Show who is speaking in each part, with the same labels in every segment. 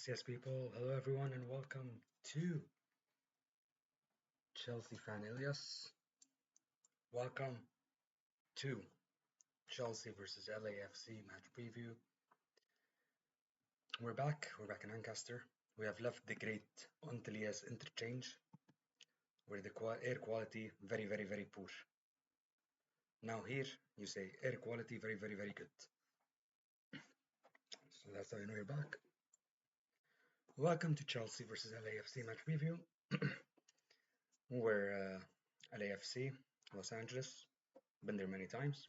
Speaker 1: Yes, people. Hello, everyone, and welcome to Chelsea Fan Ilias. Welcome to Chelsea versus LAFC match preview. We're back. We're back in Ancaster. We have left the great Antilias interchange, where the air quality very, very, very poor. Now here, you say air quality very, very, very good. So that's how you know you're back. Welcome to Chelsea versus LAFC match preview. We're LAFC, Los Angeles. Been there many times.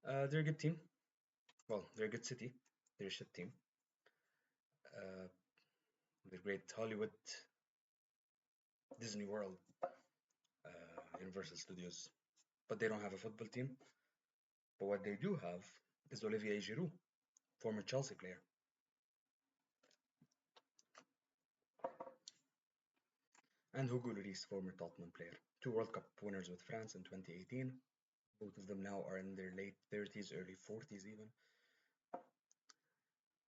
Speaker 1: They're a good team. Well, they're a good city. They're a shit team. Uh, the great Hollywood, Disney World, Universal Studios. But they don't have a football team. But what they do have is Olivier Giroud, former Chelsea player. And Hugo Lloris, former Tottenham player. Two World Cup winners with France in 2018. Both of them now are in their late 30s, early 40s even.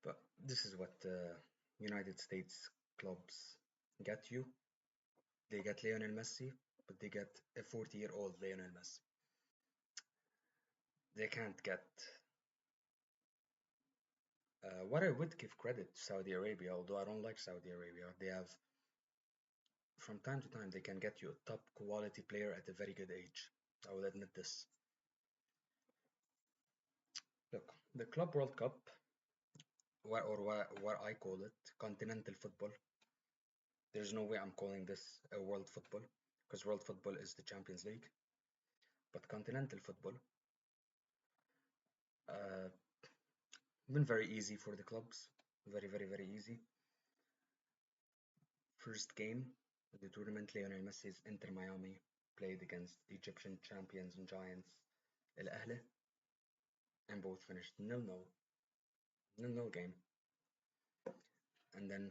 Speaker 1: But this is what United States clubs get you. They get Lionel Messi, but they get a 40-year-old Lionel Messi. They can't get what I would give credit to Saudi Arabia, although I don't like Saudi Arabia, they have from time to time they can get you a top quality player at a very good age. I will admit this. Look, the Club World Cup, what I call it, continental football. There's no way I'm calling this a world football because world football is the Champions League. But continental football, uh, been very easy for the clubs. Very, very, very easy. First game of the tournament, Lionel Messi's Inter Miami played against the Egyptian champions and giants Al Ahly, and both finished 0-0, 0-0 game. And then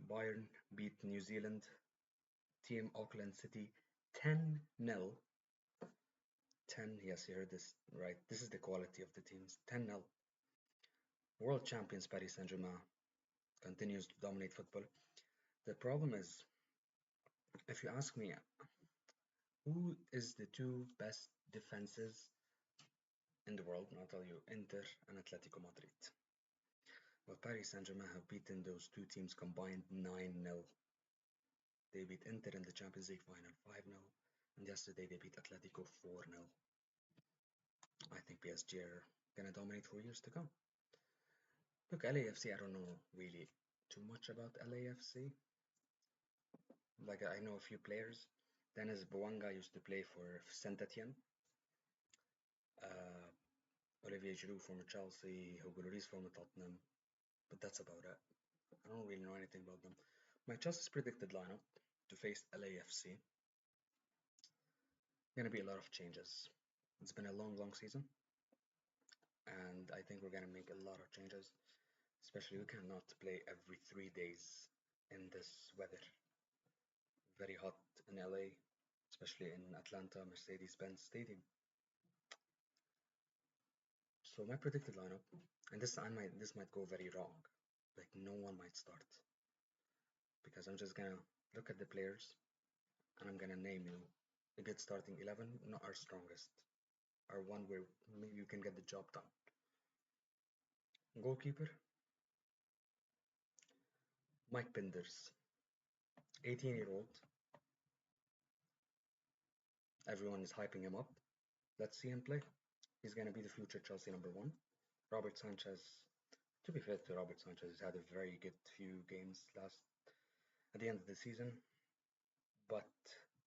Speaker 1: Bayern beat New Zealand team Auckland City 10-0. 10, yes, you heard this right. This is the quality of the teams. 10-0. World champions Paris Saint-Germain continues to dominate football. The problem is, if you ask me, who is the two best defenses in the world? And I'll tell you, Inter and Atletico Madrid. Well, Paris Saint-Germain have beaten those two teams combined 9-0. They beat Inter in the Champions League final 5-0, and yesterday they beat Atletico 4-0. I think PSG are gonna dominate for years to come. Look, LAFC, I don't know really too much about LAFC. Like, I know a few players. Dennis Bouanga used to play for Saint Etienne. Uh, Olivier Giroud, former Chelsea. Hugo Lloris, former Tottenham. But that's about it. I don't really know anything about them. My Chelsea's predicted lineup to face LAFC. Gonna be a lot of changes. It's been a long, long season, and I think we're gonna make a lot of changes. Especially, we cannot play every 3 days in this weather. Very hot in LA, especially in Atlanta, Mercedes-Benz Stadium. So my predicted lineup, and this might go very wrong. Like no one might start because I'm just gonna look at the players and I'm gonna name you a good starting 11, not our strongest, our one where maybe you can get the job done. Goalkeeper, Mike Pinders, 18-year-old. Everyone is hyping him up. Let's see him play. He's gonna be the future Chelsea number one. Robert Sanchez. To be fair to Robert Sanchez, he's had a very good few games at the end of the season. But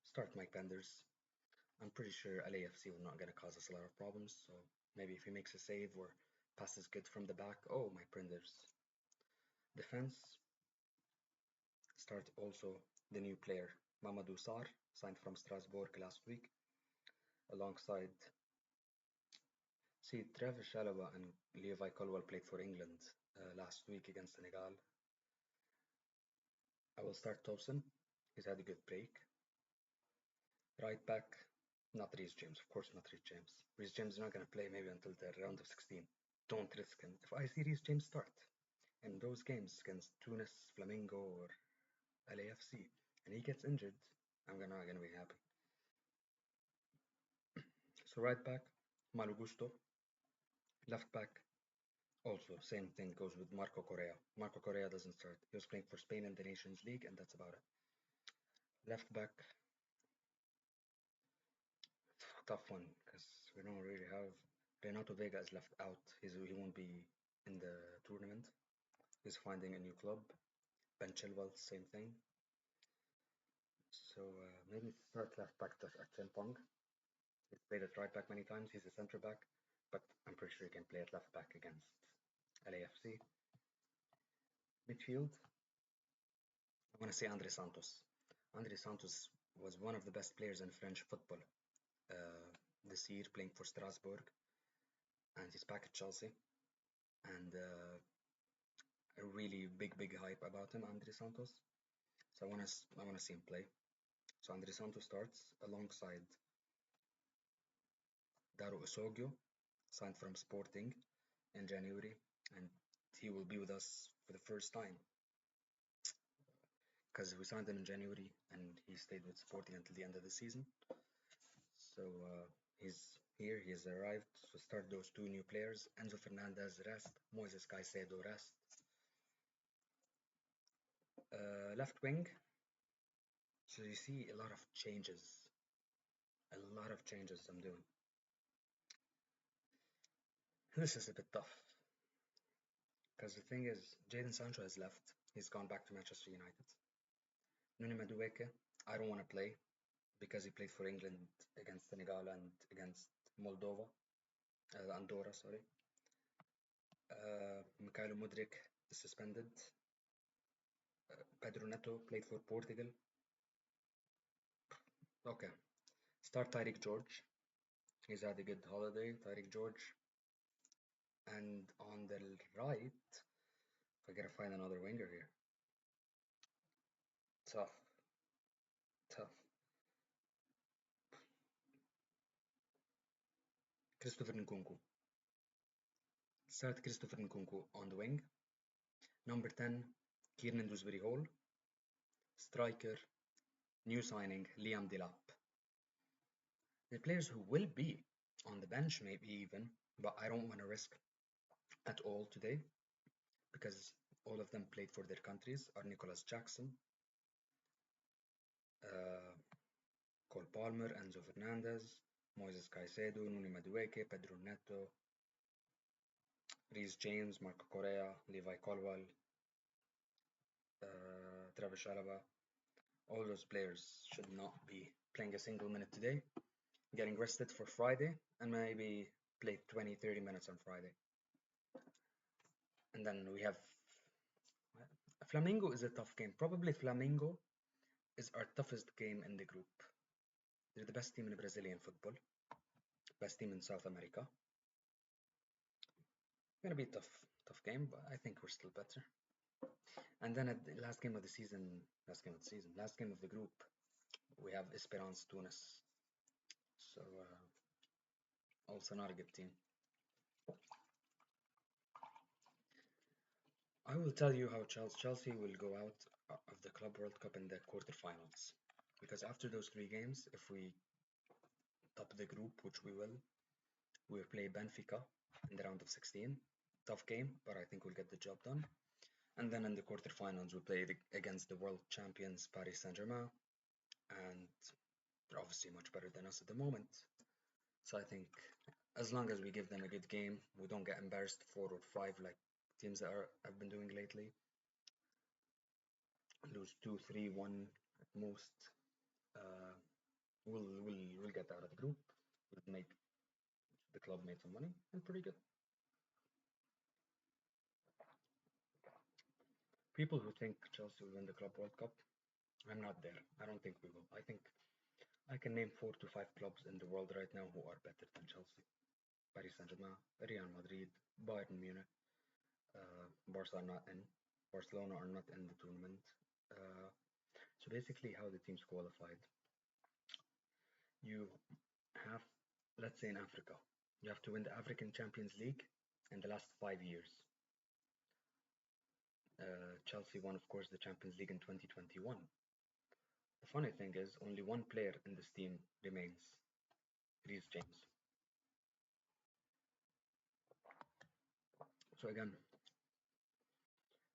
Speaker 1: start Mike Penders. I'm pretty sure LAFC will not gonna cause us a lot of problems. So maybe if he makes a save or passes good from the back, oh Mike Penders. Defense. Start also the new player Mamadou Sarr, signed from Strasbourg last week, alongside. See, Travis Chalobah and Levi Colwell played for England last week against Senegal. I will start Towson. He's had a good break. Right back, not Reece James, of course not Reece James. Reece James is not going to play maybe until the round of 16. Don't risk him. If I see Reece James start, in those games against Tunis, Flamingo, or LAFC, and he gets injured, I'm not gonna be happy. So right back, Malo Gusto. Left back, also same thing goes with Marco Correa. Marco Correa doesn't start. He was playing for Spain in the Nations League, and that's about it. Left back, tough one because we don't really have. Renato Vega is left out. He won't be in the tournament. He's finding a new club. Ben Chilwell, same thing. So maybe start left back at Pong. He's played at right back many times. He's a centre back, but I'm pretty sure he can play at left back against LAFC. Midfield, I want to say Andre Santos. Andre Santos was one of the best players in French football uh, this year, playing for Strasbourg, and he's back at Chelsea. And a really big hype about him, Andre Santos. So I wanna see him play. So Andre Santos starts alongside Daro Osogio, signed from Sporting in January, and he will be with us for the first time because we signed him in January and he stayed with Sporting until the end of the season. So he's here, he's arrived. So start those two new players: Enzo Fernandez rest, Moises Caicedo rest. Left wing. So you see a lot of changes, I'm doing. This is a bit tough because the thing is, Jadon Sancho has left. He's gone back to Manchester United. Nuni Madueke, I don't want to play because he played for England against Senegal and against Moldova, Andorra, sorry. Mikhailo Mudrik is suspended. Pedro Neto played for Portugal. Okay. Start Tyreek George. He's had a good holiday, Tyreek George. And on the right, I gotta find another winger here. Tough. Tough. Christopher Nkunku. Start Christopher Nkunku on the wing. Number 10, Kiernan Dewsbury Hall. Striker, new signing, Liam Delap. The players who will be on the bench, maybe even, but I don't want to risk at all today because all of them played for their countries are Nicholas Jackson, uh, Cole Palmer, Enzo Fernandez, Moises Caicedo, Nuni Madueke, Pedro Neto, Reece James, Marco Correa, Levi Colwell, Travis Chalaba. All those players should not be playing a single minute today, getting rested for Friday, and maybe play 20-30 minutes on Friday. And then we have Flamingo is a tough game. Probably Flamingo is our toughest game in the group. They're the best team in Brazilian football, best team in South America. Gonna be a tough game, but I think we're still better. And then at the last game of the season, last game of the group, we have Esperance Tunis. So also not a good team. I will tell you how Chelsea will go out of the Club World Cup in the quarterfinals. Because after those three games, if we top the group, which we will, we'll play Benfica in the round of 16. Tough game, but I think we'll get the job done. And then in the quarterfinals, we play against the world champions Paris Saint-Germain, and they're obviously much better than us at the moment. So I think as long as we give them a good game, we don't get embarrassed 4 or 5 like teams that have been doing lately. Lose 2-3-1 at most. Uh, we'll get out of the group. We'll make the club made some money and pretty good. People who think Chelsea will win the Club World Cup, I'm not there. I don't think we will. I think I can name 4 to 5 clubs in the world right now who are better than Chelsea. Paris Saint-Germain, Real Madrid, Bayern Munich, Barca are not in. Barcelona are not in the tournament. So basically, how the teams qualified, you have, let's say in Africa, you have to win the African Champions League in the last 5 years. Chelsea won, of course, the Champions League in 2021. The funny thing is, only one player in this team remains, Reece James. So again,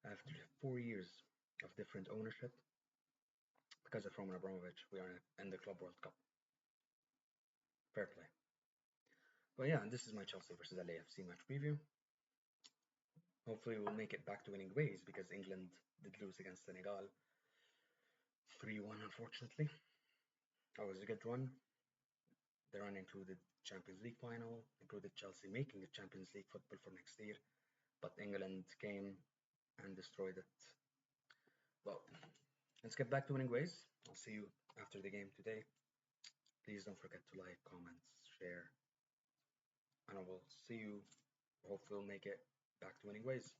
Speaker 1: after 4 years of different ownership, because of Roman Abramovich, we are in the Club World Cup. Fair play. But yeah, this is my Chelsea versus LAFC match preview. Hopefully, we'll make it back to winning ways because England did lose against Senegal 3-1, unfortunately. That was a good run. The run included Champions League final, included Chelsea making a Champions League football for next year, but England came and destroyed it. Well, let's get back to winning ways. I'll see you after the game today. Please don't forget to like, comment, share, and I will see you. Hopefully, we'll make it back to winning ways.